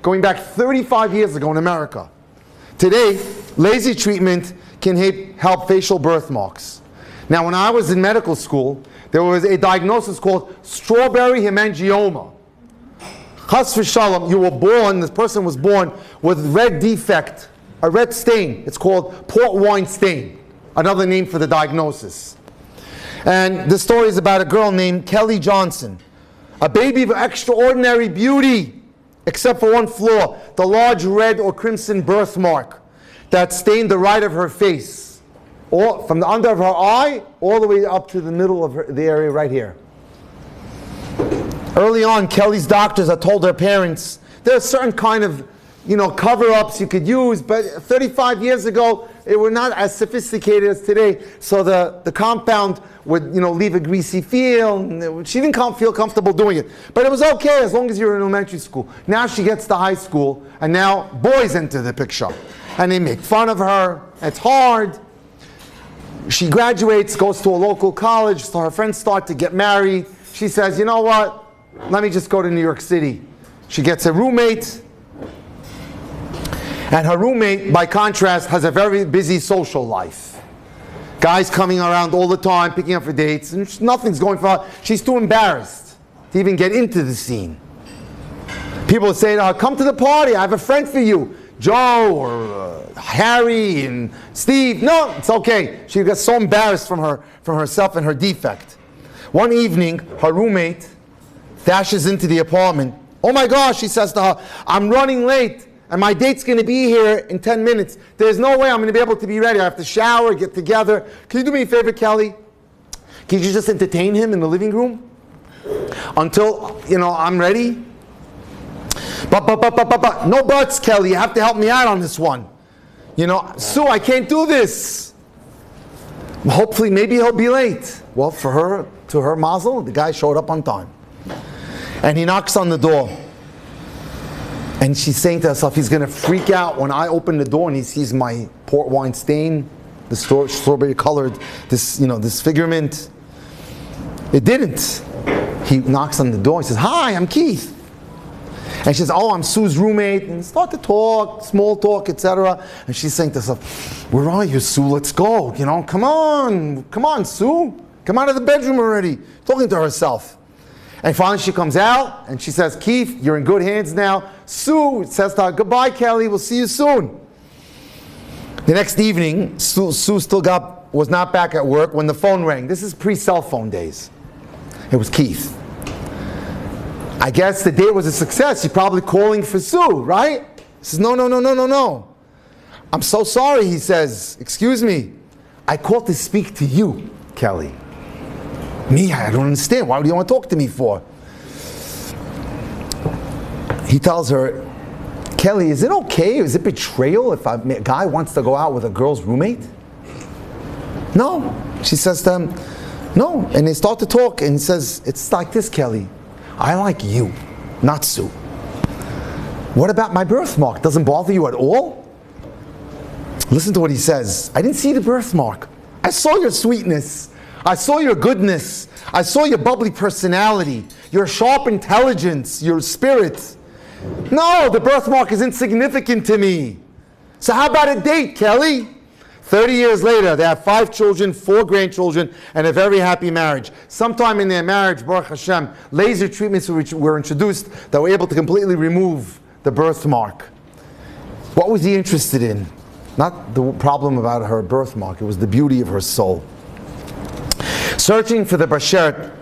going back 35 years ago in America. Today, laser treatment can help facial birthmarks. Now, when I was in medical school, there was a diagnosis called strawberry hemangioma. Chas v'shalom, you were born, this person was born with red defect, a red stain. It's called port wine stain, another name for the diagnosis. And the story is about a girl named Kelly Johnson, a baby of extraordinary beauty, except for one flaw, the large red or crimson birthmark that stained the right of her face, or from the under of her eye all the way up to the middle of the area right here. Early on, Kelly's doctors had told her parents there are certain kind of cover-ups you could use, but 35 years ago, they were not as sophisticated as today. So the compound would, leave a greasy feel. And she didn't feel comfortable doing it. But it was okay as long as you were in elementary school. Now she gets to high school, and now boys enter the picture. And they make fun of her. It's hard. She graduates, goes to a local college, so her friends start to get married. She says, you know what? Let me just go to New York City. She gets a roommate. And her roommate, by contrast, has a very busy social life. Guys coming around all the time, picking up for dates, and nothing's going for her. She's too embarrassed to even get into the scene. People say to her, come to the party, I have a friend for you. Joe or Harry and Steve. No, it's okay. She gets so embarrassed from herself and her defect. One evening, her roommate dashes into the apartment. Oh my gosh, she says to her, I'm running late. And my date's going to be here in 10 minutes. There's no way I'm going to be able to be ready. I have to shower, get together. Can you do me a favor, Kelly? Can you just entertain him in the living room until, I'm ready? But. No buts, Kelly. You have to help me out on this one. Sue, I can't do this. Hopefully, maybe he'll be late. Well, to her mazel, the guy showed up on time. And he knocks on the door. And she's saying to herself, he's going to freak out when I open the door and he sees my port wine stain, the strawberry colored, this disfigurement. It didn't. He knocks on the door and says, hi, I'm Keith. And she says, oh, I'm Sue's roommate. And start to talk, small talk, etc. And she's saying to herself, where are you, Sue? Let's go. Come on, Sue. Come out of the bedroom already. Talking to herself. And finally she comes out and she says, Keith, you're in good hands now. Sue says to her, goodbye, Kelly, we'll see you soon. The next evening, Sue still was not back at work when the phone rang. This is pre-cell phone days. It was Keith. I guess the date was a success. You're probably calling for Sue, right? He says, no. I'm so sorry, he says. Excuse me. I called to speak to you, Kelly. Me, I don't understand. Why do you want to talk to me for? He tells her, Kelly, is it okay? Is it betrayal if a guy wants to go out with a girl's roommate? No. She says to him, no. And they start to talk and he says, it's like this, Kelly. I like you, not Sue. What about my birthmark? Doesn't bother you at all? Listen to what he says. I didn't see the birthmark. I saw your sweetness. I saw your goodness. I saw your bubbly personality, your sharp intelligence, your spirit. No, the birthmark is insignificant to me. So how about a date, Kelly? 30 years later, they have 5 children, 4 grandchildren, and a very happy marriage. Sometime in their marriage, Baruch Hashem, laser treatments were introduced that were able to completely remove the birthmark. What was he interested in? Not the problem about her birthmark, it was the beauty of her soul. Searching for the Bashert